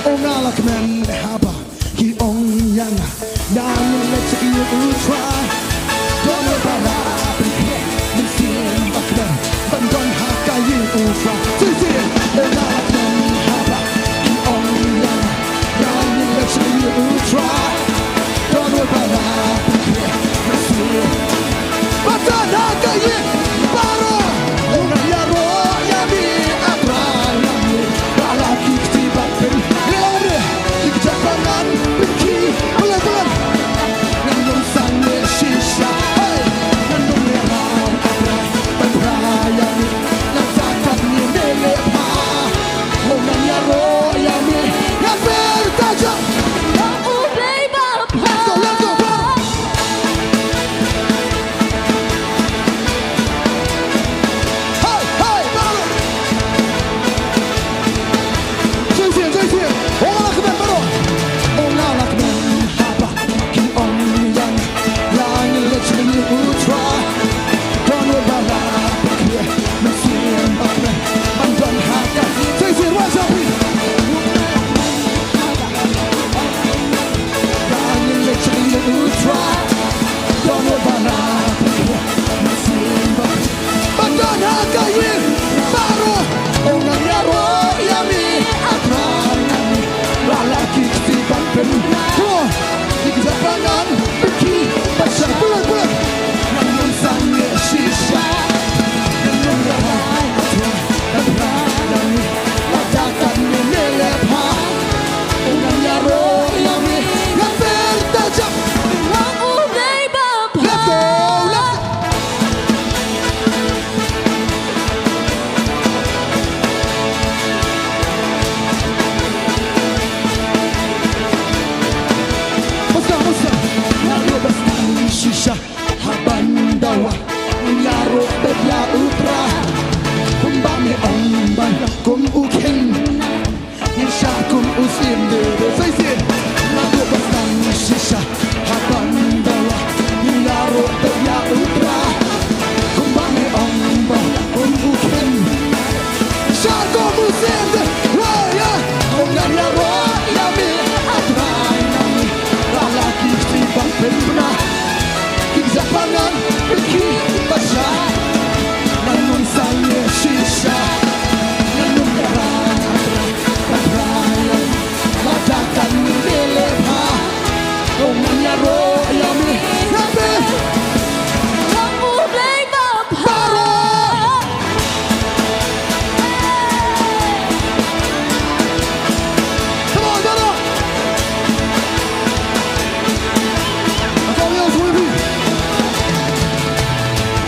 ongalak men haba ki ong yang dan let's you try don't bara prepare min sin bakdan ban don haka you ultra sisi ongalak men haba ki ong yang dan let's you try don't bara prepare min sin bakdan haka you baro ona yaro yami abra yami ala kiti bakdan leore ikjapanan pergi pelan-pelan nandung sange shisha hey nandung leram abra yami nasakat ni melepa ona yaro yami yaper taja oh baby let's go bro hey bro最近ongalak men bro ongalak men haba ki ong yang yang let's you try don't bara pergi min sin bakdan ban don haka最近 what's up yang let's you try don't bara pergi min sin bakdan ban don haka baru ongal yaro yami akran lalaki ketiban penuh ikjapanan pergi pasang bulan namun sange shisha namun ramai dan ladakan melepa ongal yaro yami yang bertajam oh baby let's go Lalu bestani shisha habandawa Nyaro bedya utra Kumbami omban kum uken Nisha kum usim dede Saisin Lalu bestani shisha habandawa Nyaro bedya utra Kumbami omban kum uken Nisha kum usim dede Raya Ongan nyaro yami atrai nami lalaki ketiban penuh ikjapanan pergi basah namun sange shisha namun beraya ladakan melepa omanya royami nabi oh baby baru come on brother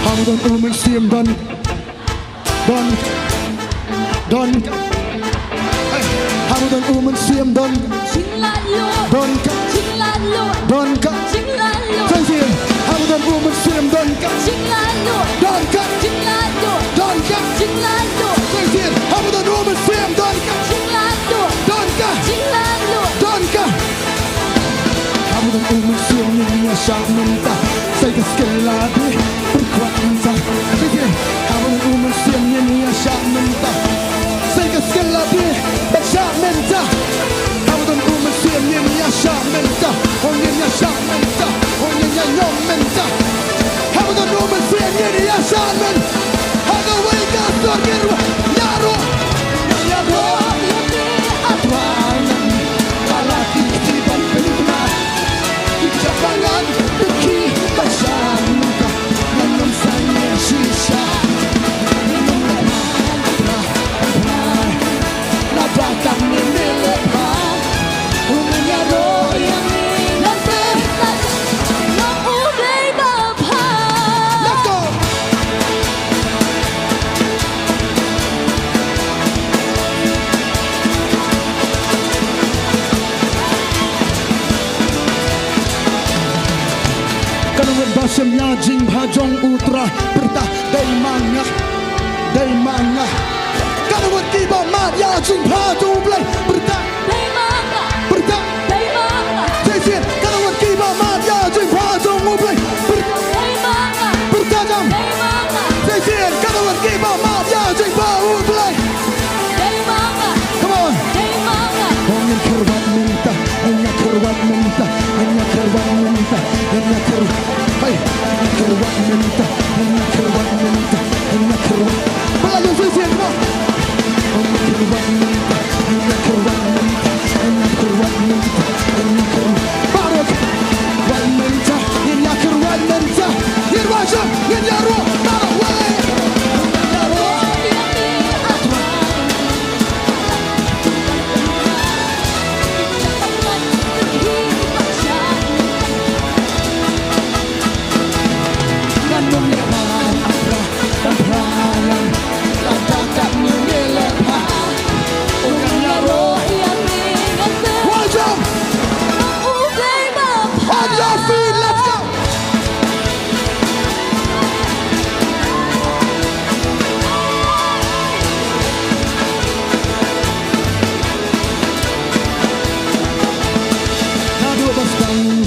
Hamudan umen siem don hey hamudan umen siem don chính là luôn don chính là luôn chính là luôn Saisin hamudan umen siem don chính là luôn chính là luôn chính là luôn Saisin hamudan umen siem don chính là luôn chính là luôn hamudan umen siem ni syak minta say keskeladi berkuasa Saisin hamudan umen siem ni syak minta say keskeladi bersyak minta hamudan umen siem ni syak minta ongen syak minta ongen nyom minta hamudan umen siem ni syak minta haga wega sorgir yaro atwanan lalaki ketiban penuh ikjapanan pergi basah namun sange shisha namun ladakan melepa umumnya royami nabi oh baby let's go Kanungan basem yajing bhajong utra Bertah dari manga Kanungan kiba mat yajing bhajong blay Bertah Saisin Kanungan kiba mat yajing bhajong blay Bertajam Saisin Kanungan kiba mat yajing bhajong blay Come on minta, keruan minta, keruan. Pelayan suicide semua. Keruan minta, keruan minta, keruan minta, keruan. Baru keruan minta, keruan minta, Hirwasha, Hinyaro, Baraway.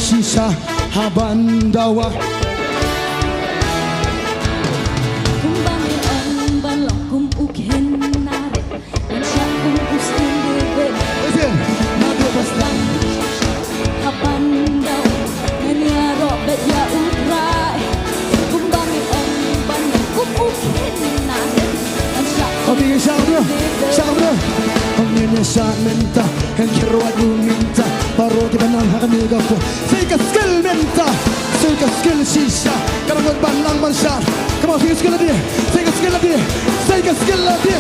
Sisa habandawa Kumbangin ang balak kung ukhen narin Ang siya kung ustin bebe Listen, nado basta Hapan daw Nanyaro bet ya utray Kumbangin ang balak kung ukhen narin Ang siya kung Okay, siapa bro? Pangnya sa menta, yang keruat minta, baru kita nang kami gapo. Saya skill menta, saya skill sisa. Kalau buat balang mansar, kamu skill lebih, saya skill lebih, saya skill lebih.